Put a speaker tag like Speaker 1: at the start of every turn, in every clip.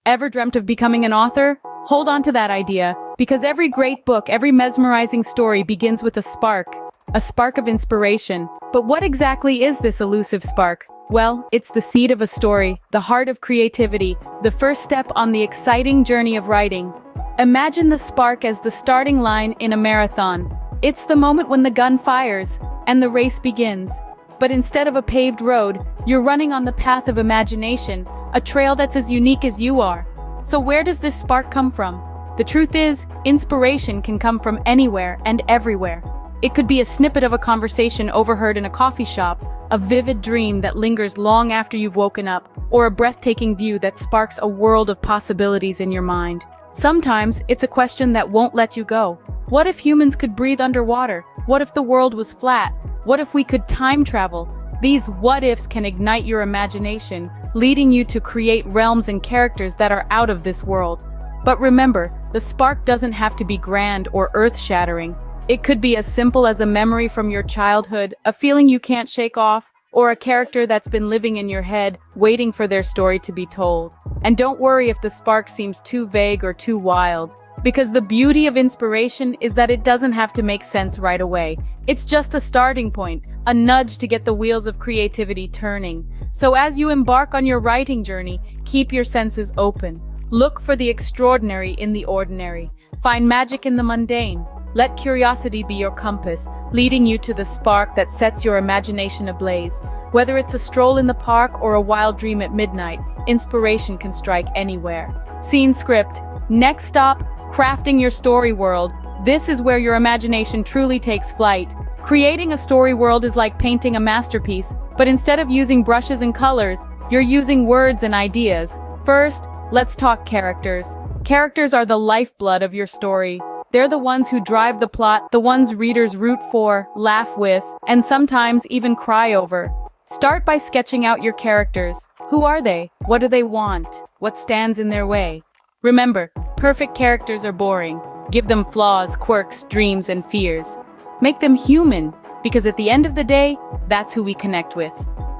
Speaker 1: Ever dreamt of becoming an author? Hold on to that idea, because every great book, every mesmerizing story begins with a spark of inspiration. But what exactly is this elusive spark? Well, it's the seed of a story, the heart of creativity, the first step on the exciting journey of writing. Imagine the spark as the starting line in a marathon. It's the moment when the gun fires, and the race begins. But instead of a paved road, you're running on the path of imagination, a trail that's as unique as you are. So where does this spark come from? The truth is, inspiration can come from anywhere and everywhere. It could be a snippet of a conversation overheard in a coffee shop, a vivid dream that lingers long after you've woken up, or a breathtaking view that sparks a world of possibilities in your mind. Sometimes, it's a question that won't let you go. What if humans could breathe underwater? What if the world was flat? What if we could time travel? These what-ifs can ignite your imagination, leading you to create realms and characters that are out of this world. But remember, the spark doesn't have to be grand or earth-shattering. It could be as simple as a memory from your childhood, a feeling you can't shake off, or a character that's been living in your head, waiting for their story to be told. And don't worry if the spark seems too vague or too wild, because the beauty of inspiration is that it doesn't have to make sense right away. It's just a starting point, a nudge to get the wheels of creativity turning. So as you embark on your writing journey, keep your senses open. Look for the extraordinary in the ordinary. Find magic in the mundane. Let curiosity be your compass, leading you to the spark that sets your imagination ablaze. Whether it's a stroll in the park or a wild dream at midnight, inspiration can strike anywhere. Scene script. Next stop, crafting your story world. This is where your imagination truly takes flight. Creating a story world is like painting a masterpiece, but instead of using brushes and colors, you're using words and ideas. First, let's talk characters. Characters are the lifeblood of your story. They're the ones who drive the plot, the ones readers root for, laugh with, and sometimes even cry over. Start by sketching out your characters. Who are they? What do they want? What stands in their way? Remember, perfect characters are boring. Give them flaws, quirks, dreams, and fears. Make them human, because at the end of the day, that's who we connect with.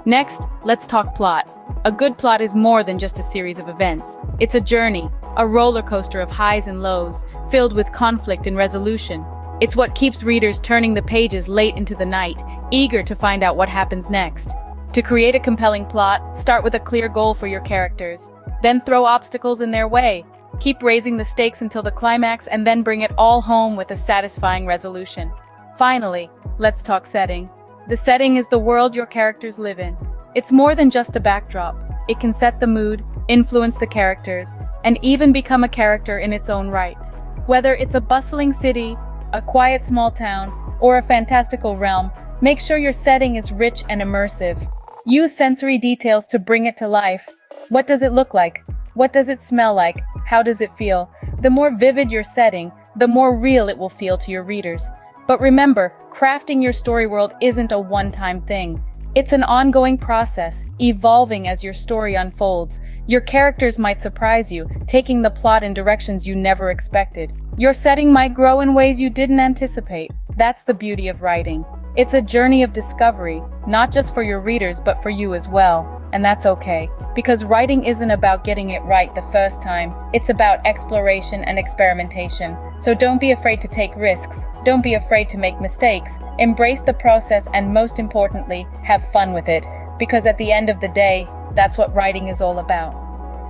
Speaker 1: Next, let's talk plot. A good plot is more than just a series of events. It's a journey, a roller coaster of highs and lows, filled with conflict and resolution. It's what keeps readers turning the pages late into the night, eager to find out what happens next. To create a compelling plot, start with a clear goal for your characters. Then throw obstacles in their way. Keep raising the stakes until the climax, and then bring it all home with a satisfying resolution. Finally, let's talk setting. The setting is the world your characters live in. It's more than just a backdrop. It can set the mood, influence the characters, and even become a character in its own right. Whether it's a bustling city, a quiet small town, or a fantastical realm, make sure your setting is rich and immersive. Use sensory details to bring it to life. What does it look like? What does it smell like? How does it feel? The more vivid your setting, the more real it will feel to your readers. But remember, crafting your story world isn't a one-time thing. It's an ongoing process, evolving as your story unfolds. Your characters might surprise you, taking the plot in directions you never expected. Your setting might grow in ways you didn't anticipate. That's the beauty of writing. It's a journey of discovery, not just for your readers but for you as well. And that's okay, because writing isn't about getting it right the first time. It's about exploration and experimentation. So don't be afraid to take risks. Don't be afraid to make mistakes. Embrace the process, and most importantly, have fun with it. Because at the end of the day, that's what writing is all about.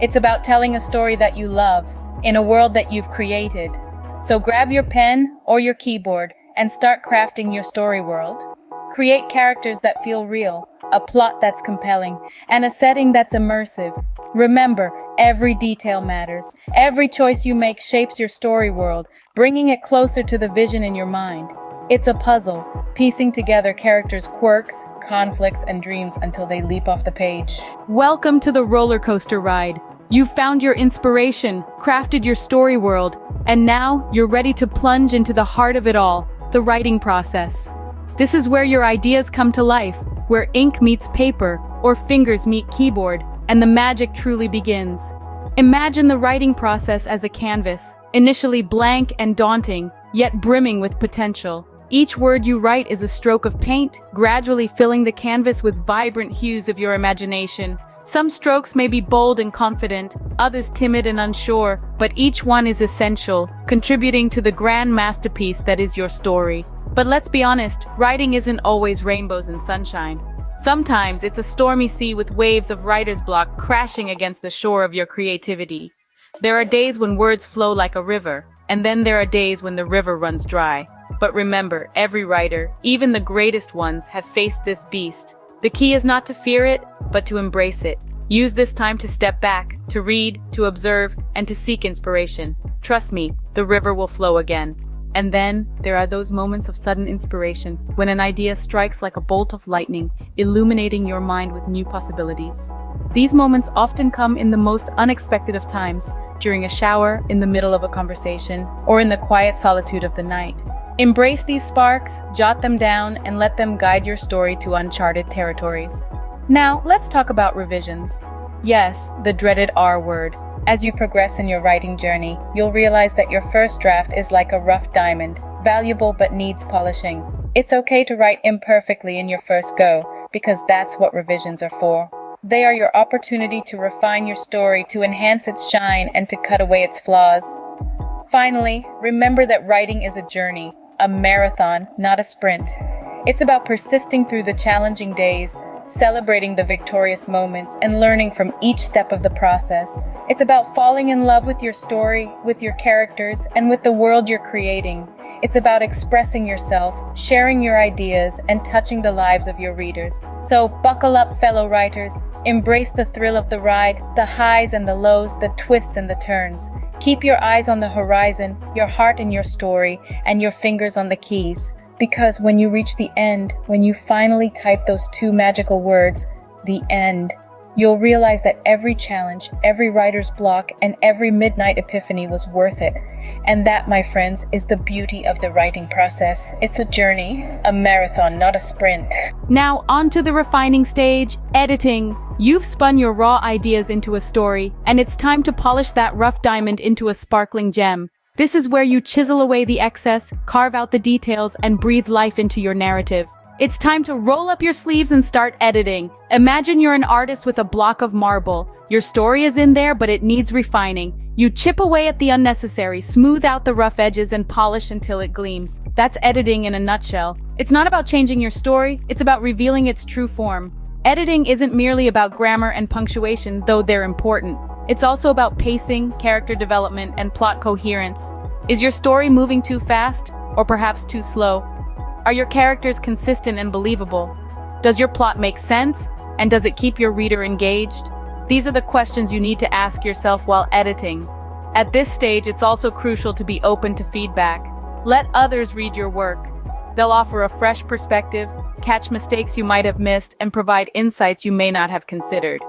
Speaker 1: It's about telling a story that you love, in a world that you've created. So grab your pen or your keyboard and start crafting your story world. Create characters that feel real, a plot that's compelling, and a setting that's immersive. Remember, every detail matters. Every choice you make shapes your story world, bringing it closer to the vision in your mind. It's a puzzle, piecing together characters' quirks, conflicts, and dreams until they leap off the page. Welcome to the roller coaster ride. You've found your inspiration, crafted your story world, and now you're ready to plunge into the heart of it all, the writing process. This is where your ideas come to life, where ink meets paper, or fingers meet keyboard, and the magic truly begins. Imagine the writing process as a canvas, initially blank and daunting, yet brimming with potential. Each word you write is a stroke of paint, gradually filling the canvas with vibrant hues of your imagination. Some strokes may be bold and confident, others timid and unsure, but each one is essential, contributing to the grand masterpiece that is your story. But let's be honest, writing isn't always rainbows and sunshine. Sometimes it's a stormy sea with waves of writer's block crashing against the shore of your creativity. There are days when words flow like a river, and then there are days when the river runs dry. But remember, every writer, even the greatest ones, have faced this beast. The key is not to fear it, but to embrace it. Use this time to step back, to read, to observe, and to seek inspiration. Trust me, the river will flow again. And then, there are those moments of sudden inspiration, when an idea strikes like a bolt of lightning, illuminating your mind with new possibilities. These moments often come in the most unexpected of times, during a shower, in the middle of a conversation, or in the quiet solitude of the night. Embrace these sparks, jot them down, and let them guide your story to uncharted territories. Now, let's talk about revisions. Yes, the dreaded R word. As you progress in your writing journey, you'll realize that your first draft is like a rough diamond, valuable but needs polishing. It's okay to write imperfectly in your first go, because that's what revisions are for. They are your opportunity to refine your story, to enhance its shine, and to cut away its flaws. Finally, remember that writing is a journey, a marathon, not a sprint. It's about persisting through the challenging days, celebrating the victorious moments, and learning from each step of the process. It's about falling in love with your story, with your characters, and with the world you're creating. It's about expressing yourself, sharing your ideas, and touching the lives of your readers. So buckle up, fellow writers. Embrace the thrill of the ride, the highs and the lows, the twists and the turns. Keep your eyes on the horizon, your heart in your story, and your fingers on the keys. Because when you reach the end, when you finally type those two magical words, the end, you'll realize that every challenge, every writer's block, and every midnight epiphany was worth it. And that, my friends, is the beauty of the writing process. It's a journey, a marathon, not a sprint. Now, on to the refining stage, editing. You've spun your raw ideas into a story, and it's time to polish that rough diamond into a sparkling gem. This is where you chisel away the excess, carve out the details, and breathe life into your narrative. It's time to roll up your sleeves and start editing. Imagine you're an artist with a block of marble. Your story is in there, but it needs refining. You chip away at the unnecessary, smooth out the rough edges, and polish until it gleams. That's editing in a nutshell. It's not about changing your story, it's about revealing its true form. Editing isn't merely about grammar and punctuation, though they're important. It's also about pacing, character development, and plot coherence. Is your story moving too fast, or perhaps too slow? Are your characters consistent and believable? Does your plot make sense, and does it keep your reader engaged? These are the questions you need to ask yourself while editing. At this stage, it's also crucial to be open to feedback. Let others read your work. They'll offer a fresh perspective, catch mistakes you might have missed, and provide insights you may not have considered.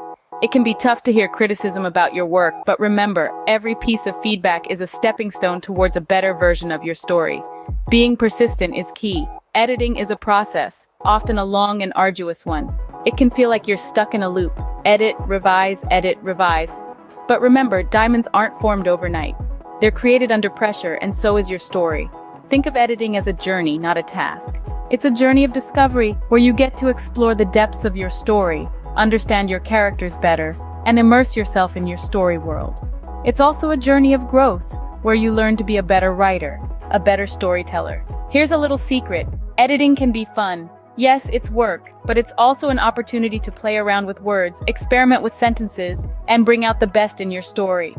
Speaker 1: It can be tough to hear criticism about your work, but remember, every piece of feedback is a stepping stone towards a better version of your story. Being persistent is key. Editing is a process, often a long and arduous one. It can feel like you're stuck in a loop. Edit, revise, edit, revise. But remember, diamonds aren't formed overnight. They're created under pressure, and so is your story. Think of editing as a journey, not a task. It's a journey of discovery where you get to explore the depths of your story, understand your characters better, and immerse yourself in your story world. It's also a journey of growth where you learn to be a better writer, a better storyteller. Here's a little secret. Editing can be fun. Yes, it's work, but it's also an opportunity to play around with words, experiment with sentences, and bring out the best in your story.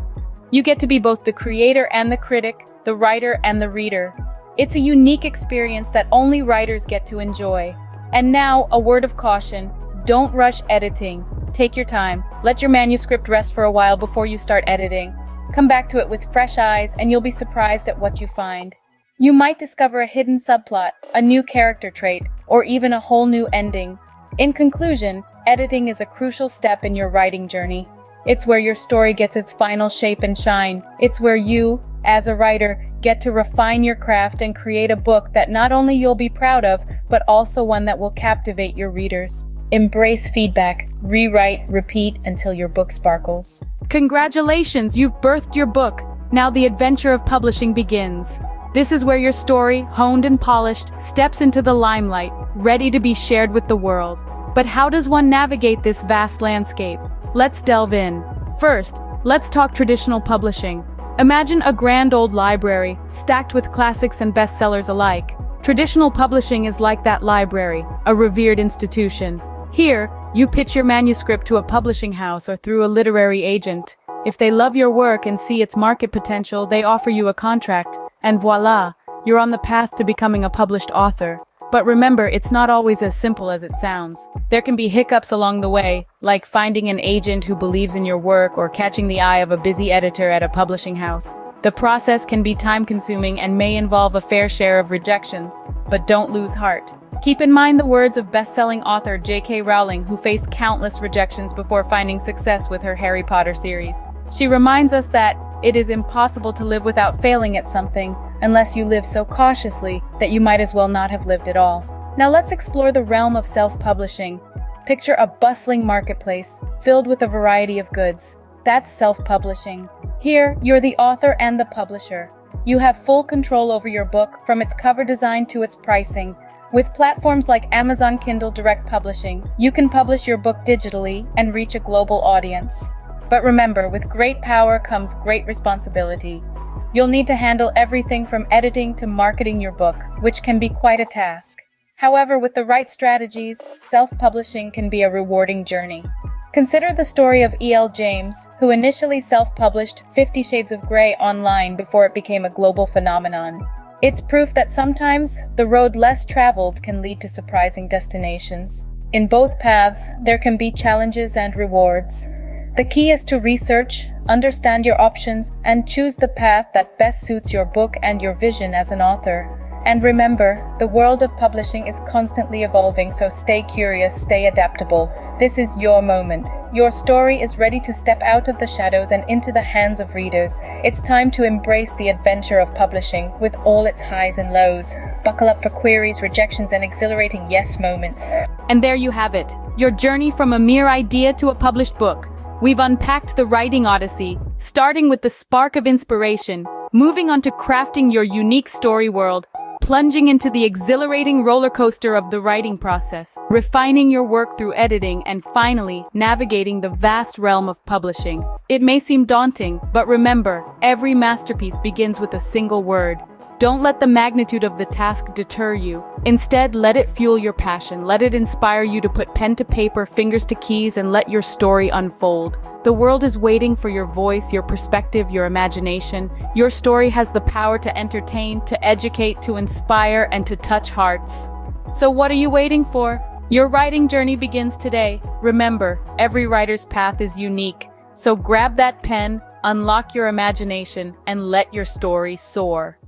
Speaker 1: You get to be both the creator and the critic, the writer and the reader. It's a unique experience that only writers get to enjoy. And now, a word of caution. Don't rush editing. Take your time. Let your manuscript rest for a while before you start editing. Come back to it with fresh eyes, and you'll be surprised at what you find. You might discover a hidden subplot, a new character trait, or even a whole new ending. In conclusion, editing is a crucial step in your writing journey. It's where your story gets its final shape and shine. It's where you, as a writer, get to refine your craft and create a book that not only you'll be proud of, but also one that will captivate your readers. Embrace feedback, rewrite, repeat until your book sparkles. Congratulations, you've birthed your book. Now the adventure of publishing begins. This is where your story, honed and polished, steps into the limelight, ready to be shared with the world. But how does one navigate this vast landscape? Let's delve in. First, let's talk traditional publishing. Imagine a grand old library, stacked with classics and bestsellers alike. Traditional publishing is like that library, a revered institution. Here, you pitch your manuscript to a publishing house or through a literary agent. If they love your work and see its market potential, they offer you a contract, and voila, you're on the path to becoming a published author. But remember, it's not always as simple as it sounds. There can be hiccups along the way, like finding an agent who believes in your work or catching the eye of a busy editor at a publishing house. The process can be time-consuming and may involve a fair share of rejections. But don't lose heart. Keep in mind the words of best-selling author J.K. Rowling, who faced countless rejections before finding success with her Harry Potter series. She reminds us that it is impossible to live without failing at something, unless you live so cautiously that you might as well not have lived at all. Now let's explore the realm of self-publishing. Picture a bustling marketplace, filled with a variety of goods. That's self-publishing. Here, you're the author and the publisher. You have full control over your book, from its cover design to its pricing. With platforms like Amazon Kindle Direct Publishing, you can publish your book digitally and reach a global audience. But remember, with great power comes great responsibility. You'll need to handle everything from editing to marketing your book, which can be quite a task. However, with the right strategies, self-publishing can be a rewarding journey. Consider the story of E.L. James, who initially self-published 50 Shades of Grey online before it became a global phenomenon. It's proof that sometimes the road less traveled can lead to surprising destinations. In both paths, there can be challenges and rewards. The key is to research, understand your options, and choose the path that best suits your book and your vision as an author. And remember, the world of publishing is constantly evolving, so stay curious, stay adaptable. This is your moment. Your story is ready to step out of the shadows and into the hands of readers. It's time to embrace the adventure of publishing, with all its highs and lows. Buckle up for queries, rejections, and exhilarating yes moments. And there you have it, your journey from a mere idea to a published book. We've unpacked the writing odyssey, starting with the spark of inspiration, moving on to crafting your unique story world, plunging into the exhilarating roller coaster of the writing process, refining your work through editing, and finally, navigating the vast realm of publishing. It may seem daunting, but remember, every masterpiece begins with a single word. Don't let the magnitude of the task deter you. Instead, let it fuel your passion. Let it inspire you to put pen to paper, fingers to keys, and let your story unfold. The world is waiting for your voice, your perspective, your imagination. Your story has the power to entertain, to educate, to inspire, and to touch hearts. So what are you waiting for? Your writing journey begins today. Remember, every writer's path is unique. So grab that pen, unlock your imagination, and let your story soar.